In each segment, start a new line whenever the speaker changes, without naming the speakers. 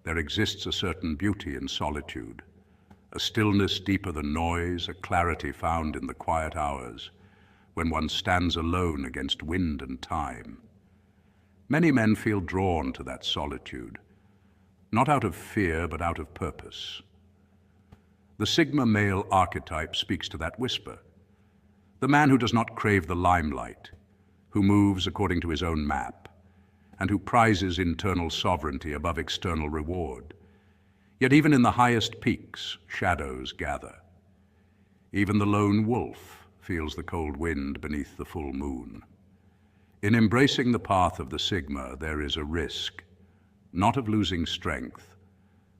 There exists a certain beauty in solitude, a stillness deeper than noise, a clarity found in the quiet hours, when one stands alone against wind and time. Many men feel drawn to that solitude, not out of fear, but out of purpose. The Sigma male archetype speaks to that whisper. The man who does not crave the limelight, who moves according to his own map, and who prizes internal sovereignty above external reward. Yet even in the highest peaks, shadows gather. Even the lone wolf feels the cold wind beneath the full moon. In embracing the path of the Sigma, there is a risk, not of losing strength,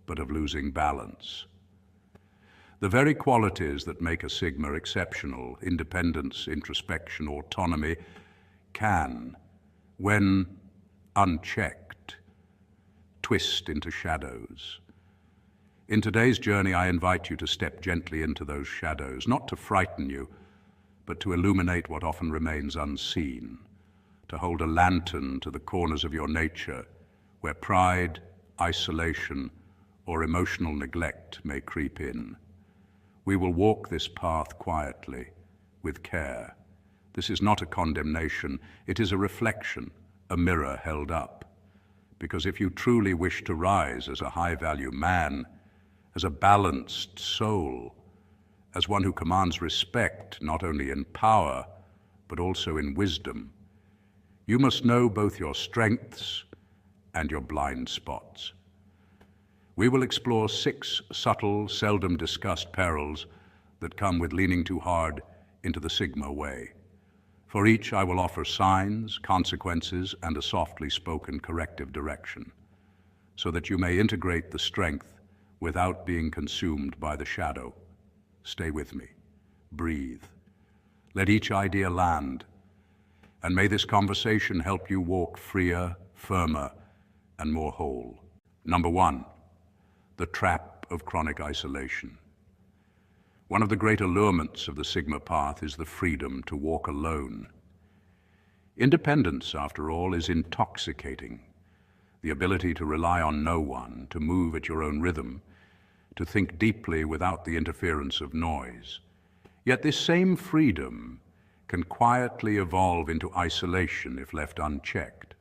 but of losing balance. The very qualities that make a Sigma exceptional, independence, introspection, autonomy, can, when unchecked, twist into shadows. In today's journey, I invite you to step gently into those shadows, not to frighten you, but to illuminate what often remains unseen, to hold a lantern to the corners of your nature where pride, isolation, or emotional neglect may creep in. We will walk this path quietly, with care. This is not a condemnation, it is a reflection, a mirror held up. Because if you truly wish to rise as a high-value man, as a balanced soul, as one who commands respect not only in power, but also in wisdom, you must know both your strengths and your blind spots. We will explore 6 subtle, seldom discussed perils that come with leaning too hard into the Sigma way. For each, I will offer signs, consequences, and a softly spoken corrective direction, so that you may integrate the strength without being consumed by the shadow. Stay with me. Breathe. Let each idea land, and may this conversation help you walk freer, firmer, and more whole. Number 1, the trap of chronic isolation. One of the great allurements of the Sigma path is the freedom to walk alone. Independence, after all, is intoxicating. The ability to rely on no one, to move at your own rhythm, to think deeply without the interference of noise. Yet this same freedom can quietly evolve into isolation if left unchecked.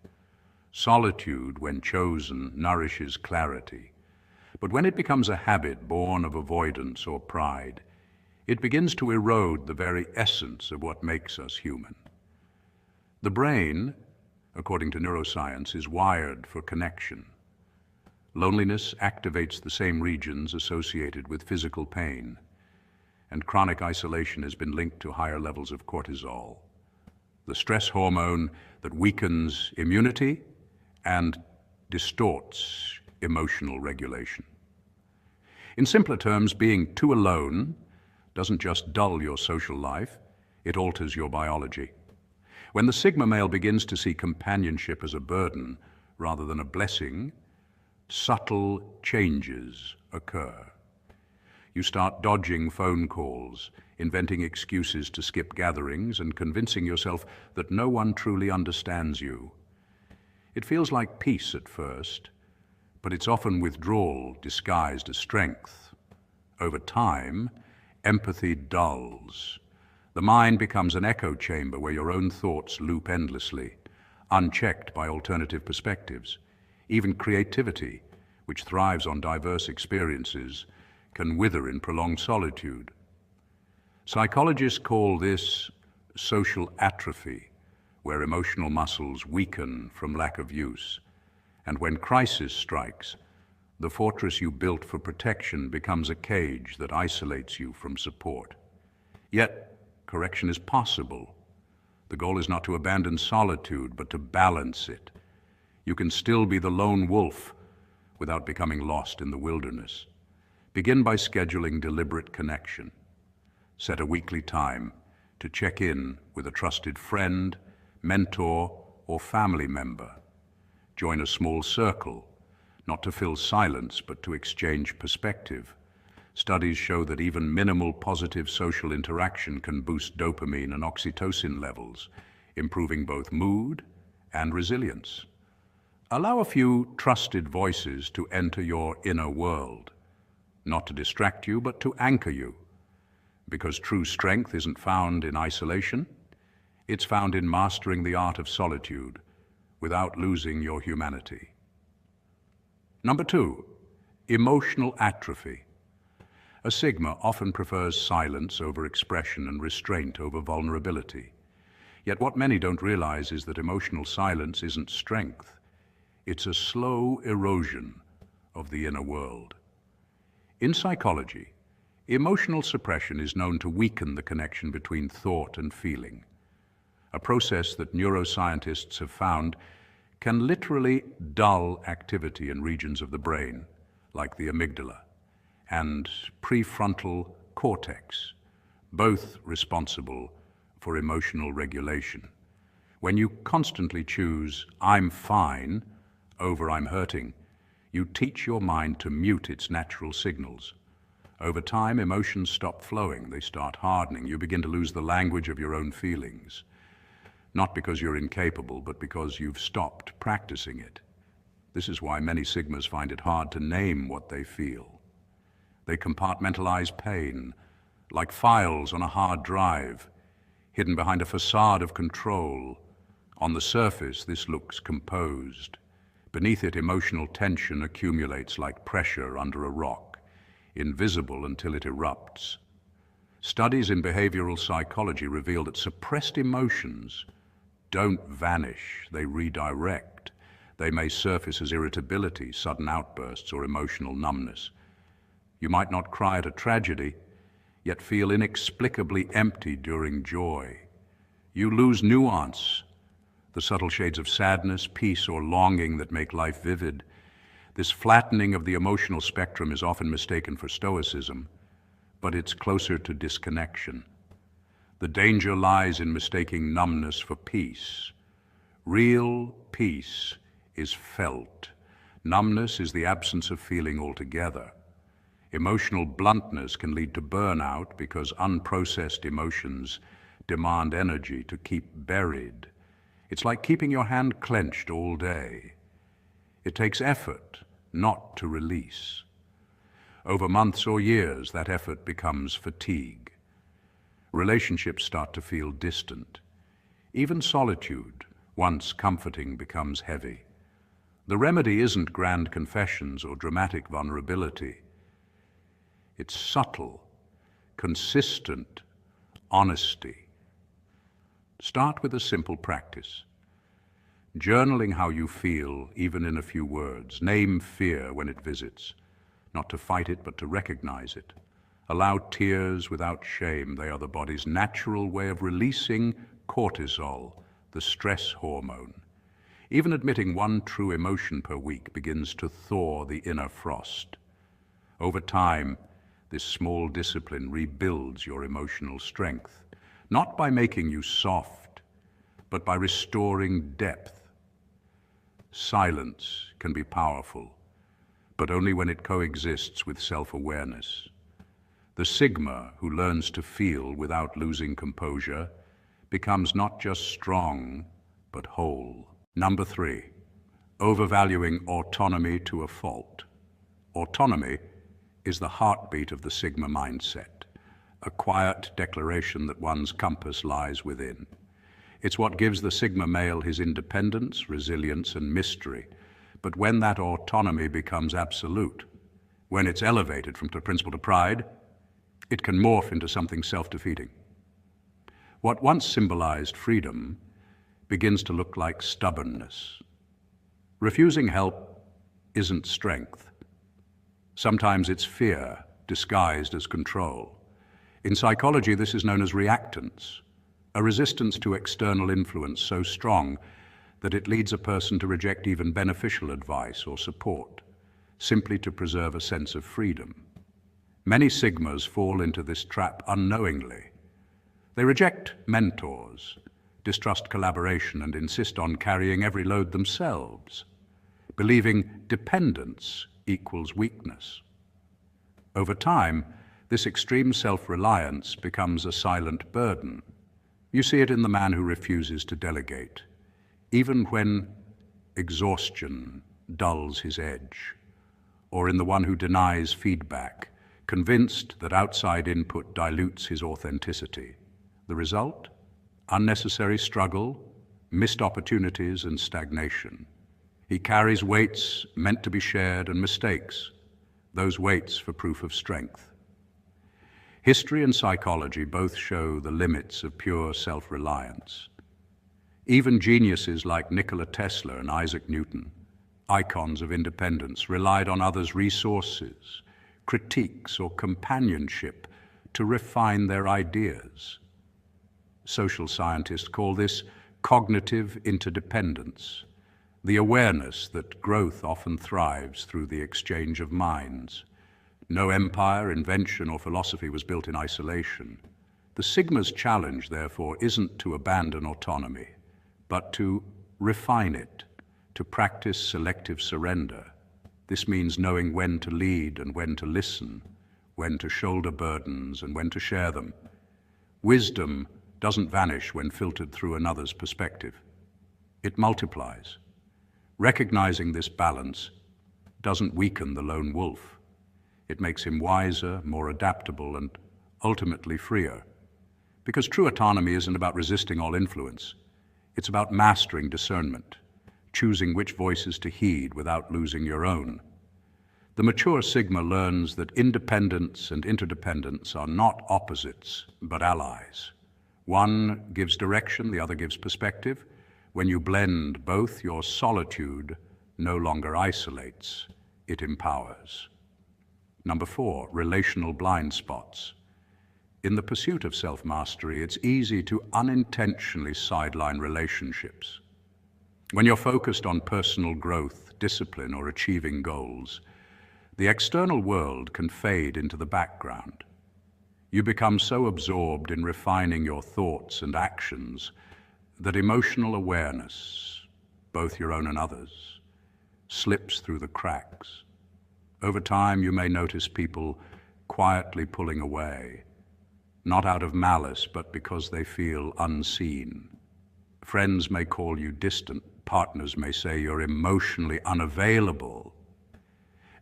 Solitude, when chosen, nourishes clarity. But when it becomes a habit born of avoidance or pride, it begins to erode the very essence of what makes us human. The brain, according to neuroscience, is wired for connection. Loneliness activates the same regions associated with physical pain, and chronic isolation has been linked to higher levels of cortisol, the stress hormone that weakens immunity and distorts emotional regulation. In simpler terms, being too alone doesn't just dull your social life, it alters your biology. When the Sigma male begins to see companionship as a burden rather than a blessing, subtle changes occur. You start dodging phone calls, inventing excuses to skip gatherings, and convincing yourself that no one truly understands you. It feels like peace at first, but it's often withdrawal disguised as strength. Over time, empathy dulls. The mind becomes an echo chamber where your own thoughts loop endlessly, unchecked by alternative perspectives. Even creativity, which thrives on diverse experiences, can wither in prolonged solitude. Psychologists call this social atrophy, where emotional muscles weaken from lack of use. And when crisis strikes, the fortress you built for protection becomes a cage that isolates you from support. Yet, correction is possible. The goal is not to abandon solitude, but to balance it. You can still be the lone wolf without becoming lost in the wilderness. Begin by scheduling deliberate connection. Set a weekly time to check in with a trusted friend, mentor, or family member. Join a small circle, not to fill silence, but to exchange perspective. Studies show that even minimal positive social interaction can boost dopamine and oxytocin levels, improving both mood and resilience. Allow a few trusted voices to enter your inner world, not to distract you, but to anchor you. Because true strength isn't found in isolation, it's found in mastering the art of solitude without losing your humanity. Number 2, emotional atrophy. A Sigma often prefers silence over expression and restraint over vulnerability. Yet what many don't realize is that emotional silence isn't strength. It's a slow erosion of the inner world. In psychology, emotional suppression is known to weaken the connection between thought and feeling, a process that neuroscientists have found can literally dull activity in regions of the brain, like the amygdala and prefrontal cortex, both responsible for emotional regulation. When you constantly choose "I'm fine" over "I'm hurting," you teach your mind to mute its natural signals. Over time, emotions stop flowing, they start hardening. You begin to lose the language of your own feelings, not because you're incapable, but because you've stopped practicing it. This is why many Sigmas find it hard to name what they feel. They compartmentalize pain, like files on a hard drive, hidden behind a facade of control. On the surface, this looks composed. Beneath it, emotional tension accumulates like pressure under a rock, invisible until it erupts. Studies in behavioral psychology reveal that suppressed emotions don't vanish, they redirect. They may surface as irritability, sudden outbursts, or emotional numbness. You might not cry at a tragedy, yet feel inexplicably empty during joy. You lose nuance, the subtle shades of sadness, peace, or longing that make life vivid. This flattening of the emotional spectrum is often mistaken for stoicism, but it's closer to disconnection. The danger lies in mistaking numbness for peace. Real peace is felt. Numbness is the absence of feeling altogether. Emotional bluntness can lead to burnout because unprocessed emotions demand energy to keep buried. It's like keeping your hand clenched all day. It takes effort not to release. Over months or years, that effort becomes fatigue. Relationships start to feel distant. Even solitude, once comforting, becomes heavy. The remedy isn't grand confessions or dramatic vulnerability. It's subtle, consistent honesty. Start with a simple practice. Journaling how you feel, even in a few words. Name fear when it visits. Not to fight it, but to recognize it. Allow tears without shame. They are the body's natural way of releasing cortisol, the stress hormone. Even admitting one true emotion per week begins to thaw the inner frost. Over time, this small discipline rebuilds your emotional strength, not by making you soft, but by restoring depth. Silence can be powerful, but only when it coexists with self-awareness. The Sigma who learns to feel without losing composure becomes not just strong, but whole. Number 3, overvaluing autonomy to a fault. Autonomy is the heartbeat of the Sigma mindset, a quiet declaration that one's compass lies within. It's what gives the Sigma male his independence, resilience, and mystery. But when that autonomy becomes absolute, when it's elevated from principle to pride, it can morph into something self-defeating. What once symbolized freedom begins to look like stubbornness. Refusing help isn't strength. Sometimes it's fear disguised as control. In psychology, this is known as reactance, a resistance to external influence so strong that it leads a person to reject even beneficial advice or support, simply to preserve a sense of freedom. Many Sigmas fall into this trap unknowingly. They reject mentors, distrust collaboration, and insist on carrying every load themselves, believing dependence equals weakness. Over time, this extreme self-reliance becomes a silent burden. You see it in the man who refuses to delegate, even when exhaustion dulls his edge, or in the one who denies feedback, convinced that outside input dilutes his authenticity. The result? Unnecessary struggle, missed opportunities, and stagnation. He carries weights meant to be shared and mistakes those weights for proof of strength. History and psychology both show the limits of pure self-reliance. Even geniuses like Nikola Tesla and Isaac Newton, icons of independence, relied on others' resources, critiques, or companionship to refine their ideas. Social scientists call this cognitive interdependence, the awareness that growth often thrives through the exchange of minds. No empire, invention, or philosophy was built in isolation. The Sigma's challenge, therefore, isn't to abandon autonomy, but to refine it, to practice selective surrender. This means knowing when to lead and when to listen, when to shoulder burdens and when to share them. Wisdom doesn't vanish when filtered through another's perspective. It multiplies. Recognizing this balance doesn't weaken the lone wolf. It makes him wiser, more adaptable, and ultimately freer. Because true autonomy isn't about resisting all influence. It's about mastering discernment, choosing which voices to heed without losing your own. The mature Sigma learns that independence and interdependence are not opposites, but allies. One gives direction, the other gives perspective. When you blend both, your solitude no longer isolates, it empowers. Number 4, relational blind spots. In the pursuit of self-mastery, it's easy to unintentionally sideline relationships. When you're focused on personal growth, discipline, or achieving goals, the external world can fade into the background. You become so absorbed in refining your thoughts and actions that emotional awareness, both your own and others, slips through the cracks. Over time, you may notice people quietly pulling away, not out of malice, but because they feel unseen. Friends may call you distant, partners may say you're emotionally unavailable,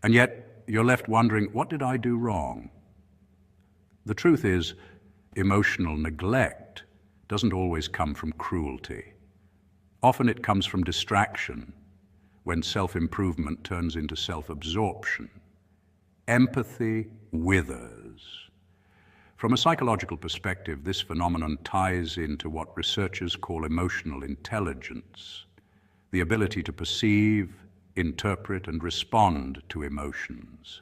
and yet you're left wondering, what did I do wrong? The truth is, emotional neglect doesn't always come from cruelty. Often it comes from distraction, when self-improvement turns into self-absorption. Empathy withers. From a psychological perspective, this phenomenon ties into what researchers call emotional intelligence, the ability to perceive, interpret, and respond to emotions.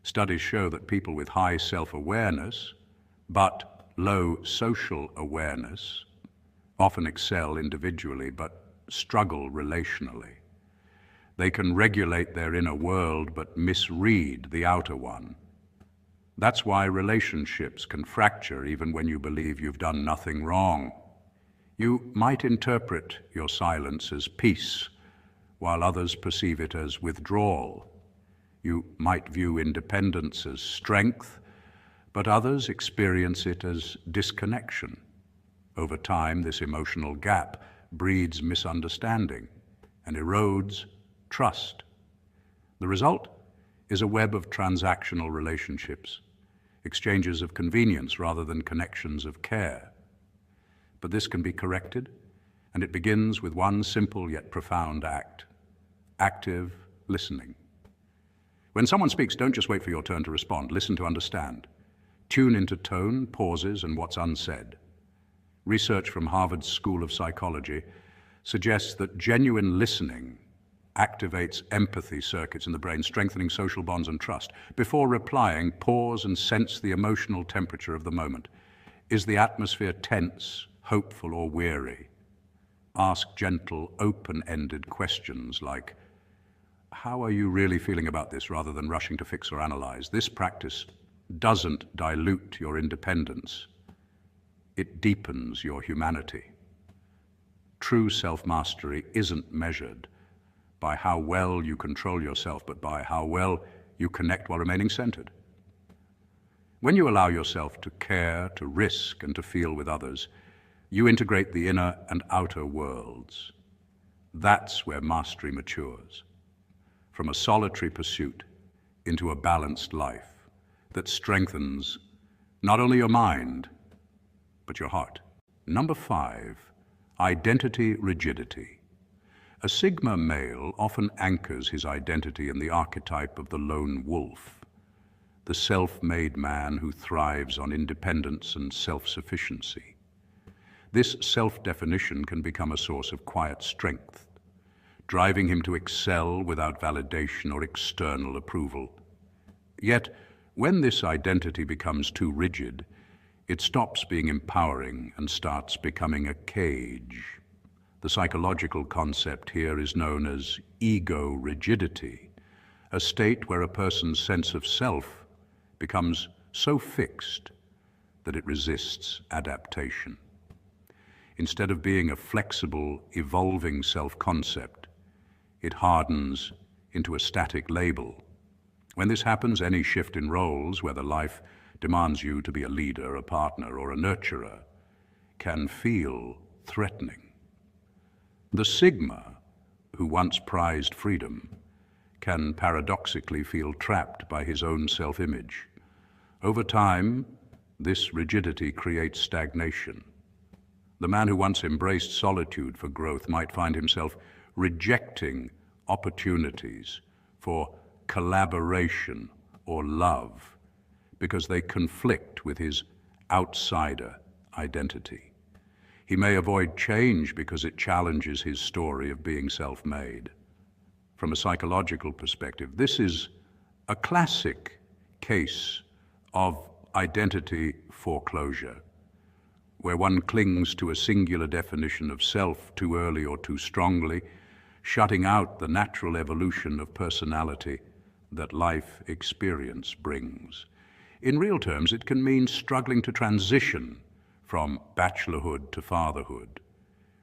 Studies show that people with high self-awareness, but low social awareness, often excel individually but struggle relationally. They can regulate their inner world but misread the outer one. That's why relationships can fracture even when you believe you've done nothing wrong. You might interpret your silence as peace, while others perceive it as withdrawal. You might view independence as strength, but others experience it as disconnection. Over time, this emotional gap breeds misunderstanding and erodes trust. The result is a web of transactional relationships, exchanges of convenience rather than connections of care. But this can be corrected, and it begins with one simple yet profound act: active listening. When someone speaks, don't just wait for your turn to respond. Listen to understand. Tune into tone, pauses, and what's unsaid. Research from Harvard School of Psychology suggests that genuine listening activates empathy circuits in the brain, strengthening social bonds and trust. Before replying, pause and sense the emotional temperature of the moment. Is the atmosphere tense, hopeful, or weary? Ask gentle, open-ended questions like, how are you really feeling about this, rather than rushing to fix or analyze? This practice doesn't dilute your independence. It deepens your humanity. True self-mastery isn't measured by how well you control yourself, but by how well you connect while remaining centered. When you allow yourself to care, to risk, and to feel with others, you integrate the inner and outer worlds. That's where mastery matures, from a solitary pursuit into a balanced life that strengthens not only your mind, but your heart. Number 5, identity rigidity. A Sigma male often anchors his identity in the archetype of the lone wolf, the self-made man who thrives on independence and self-sufficiency. This self-definition can become a source of quiet strength, driving him to excel without validation or external approval. Yet, when this identity becomes too rigid, it stops being empowering and starts becoming a cage. The psychological concept here is known as ego rigidity, a state where a person's sense of self becomes so fixed that it resists adaptation. Instead of being a flexible, evolving self-concept, it hardens into a static label. When this happens, any shift in roles, whether life demands you to be a leader, a partner, or a nurturer, can feel threatening. The Sigma, who once prized freedom, can paradoxically feel trapped by his own self-image. Over time, this rigidity creates stagnation. The man who once embraced solitude for growth might find himself rejecting opportunities for collaboration or love because they conflict with his outsider identity. He may avoid change because it challenges his story of being self-made. From a psychological perspective, this is a classic case of identity foreclosure, where one clings to a singular definition of self too early or too strongly, shutting out the natural evolution of personality that life experience brings. In real terms, it can mean struggling to transition from bachelorhood to fatherhood,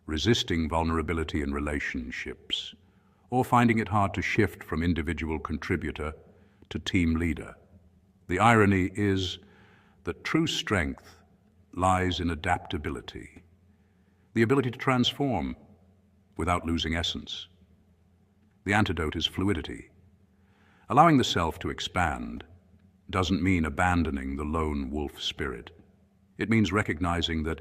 resisting vulnerability in relationships, or finding it hard to shift from individual contributor to team leader. The irony is that true strength lies in adaptability, the ability to transform without losing essence. The antidote is fluidity. Allowing the self to expand doesn't mean abandoning the lone wolf spirit. It means recognizing that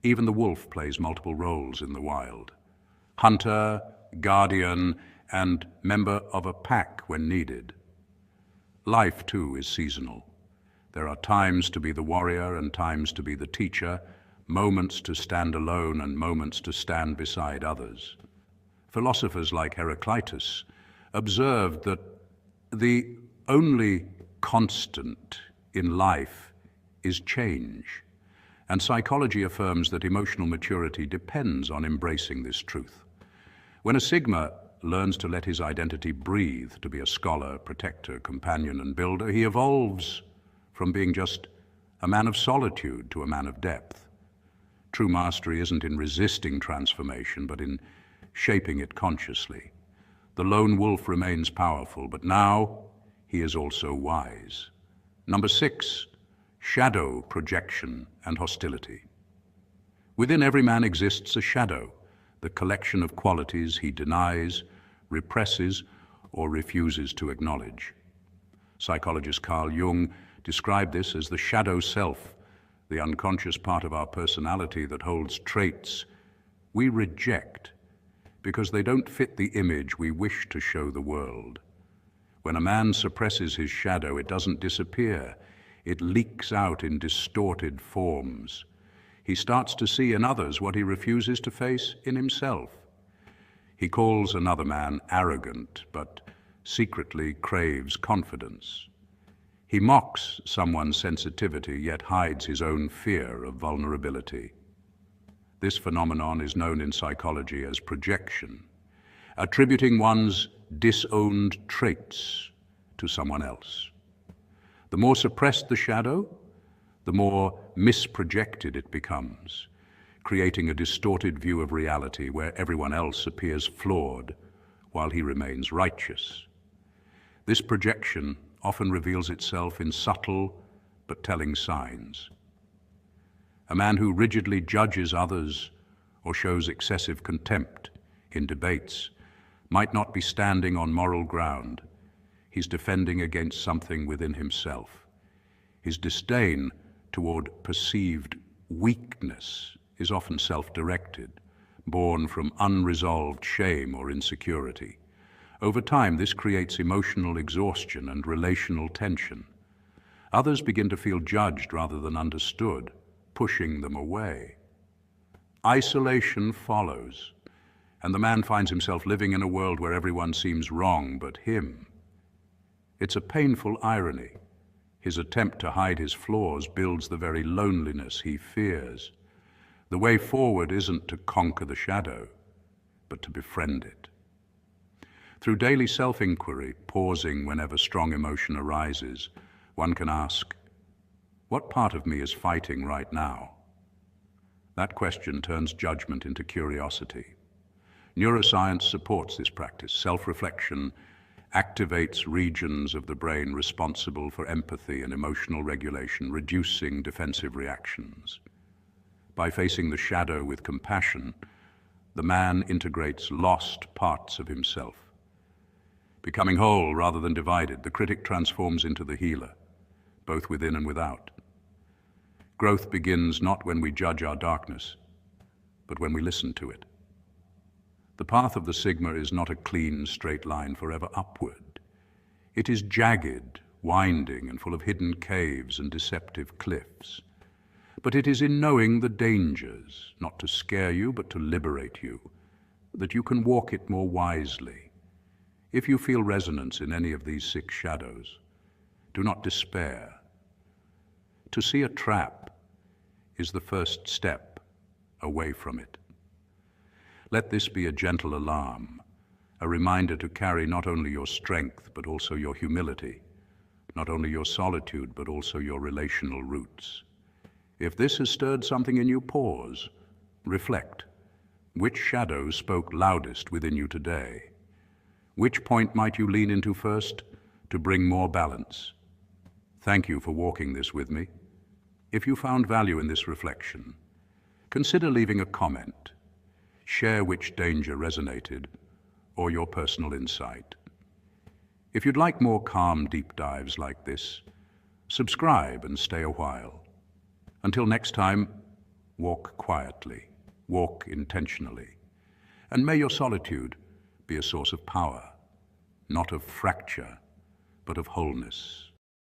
even the wolf plays multiple roles in the wild: hunter, guardian, and member of a pack when needed. Life, too, is seasonal. There are times to be the warrior and times to be the teacher, moments to stand alone and moments to stand beside others. Philosophers like Heraclitus observed that the only constant in life is change, and psychology affirms that emotional maturity depends on embracing this truth. When a Sigma learns to let his identity breathe, to be a scholar, protector, companion, and builder, he evolves from being just a man of solitude to a man of depth. True mastery isn't in resisting transformation, but in shaping it consciously. The lone wolf remains powerful, but now he is also wise. Number 6, shadow projection and hostility. Within every man exists a shadow, the collection of qualities he denies, represses, or refuses to acknowledge. Psychologist Carl Jung described this as the shadow self, the unconscious part of our personality that holds traits we reject because they don't fit the image we wish to show the world. When a man suppresses his shadow, it doesn't disappear. It leaks out in distorted forms. He starts to see in others what he refuses to face in himself. He calls another man arrogant, but secretly craves confidence. He mocks someone's sensitivity, yet hides his own fear of vulnerability. This phenomenon is known in psychology as projection, attributing one's disowned traits to someone else. The more suppressed the shadow, the more misprojected it becomes, creating a distorted view of reality where everyone else appears flawed while he remains righteous. This projection often reveals itself in subtle but telling signs. A man who rigidly judges others or shows excessive contempt in debates, might not be standing on moral ground. He's defending against something within himself. His disdain toward perceived weakness is often self-directed, born from unresolved shame or insecurity. Over time, this creates emotional exhaustion and relational tension. Others begin to feel judged rather than understood, pushing them away. Isolation follows, and the man finds himself living in a world where everyone seems wrong but him. It's a painful irony. His attempt to hide his flaws builds the very loneliness he fears. The way forward isn't to conquer the shadow, but to befriend it. Through daily self-inquiry, pausing whenever strong emotion arises, one can ask, what part of me is fighting right now? That question turns judgment into curiosity. Neuroscience supports this practice. Self-reflection activates regions of the brain responsible for empathy and emotional regulation, reducing defensive reactions. By facing the shadow with compassion, the man integrates lost parts of himself. Becoming whole rather than divided, the critic transforms into the healer, both within and without. Growth begins not when we judge our darkness, but when we listen to it. The path of the Sigma is not a clean, straight line forever upward. It is jagged, winding, and full of hidden caves and deceptive cliffs. But it is in knowing the dangers, not to scare you, but to liberate you, that you can walk it more wisely. If you feel resonance in any of these 6 shadows, do not despair. To see a trap is the first step away from it. Let this be a gentle alarm, a reminder to carry not only your strength, but also your humility, not only your solitude, but also your relational roots. If this has stirred something in you, pause, reflect. Which shadow spoke loudest within you today? Which point might you lean into first to bring more balance? Thank you for walking this with me. If you found value in this reflection, consider leaving a comment. Share which danger resonated or your personal insight. If you'd like more calm deep dives like this, subscribe and stay a while. Until next time, walk quietly, walk intentionally, and may your solitude be a source of power, not of fracture, but of wholeness.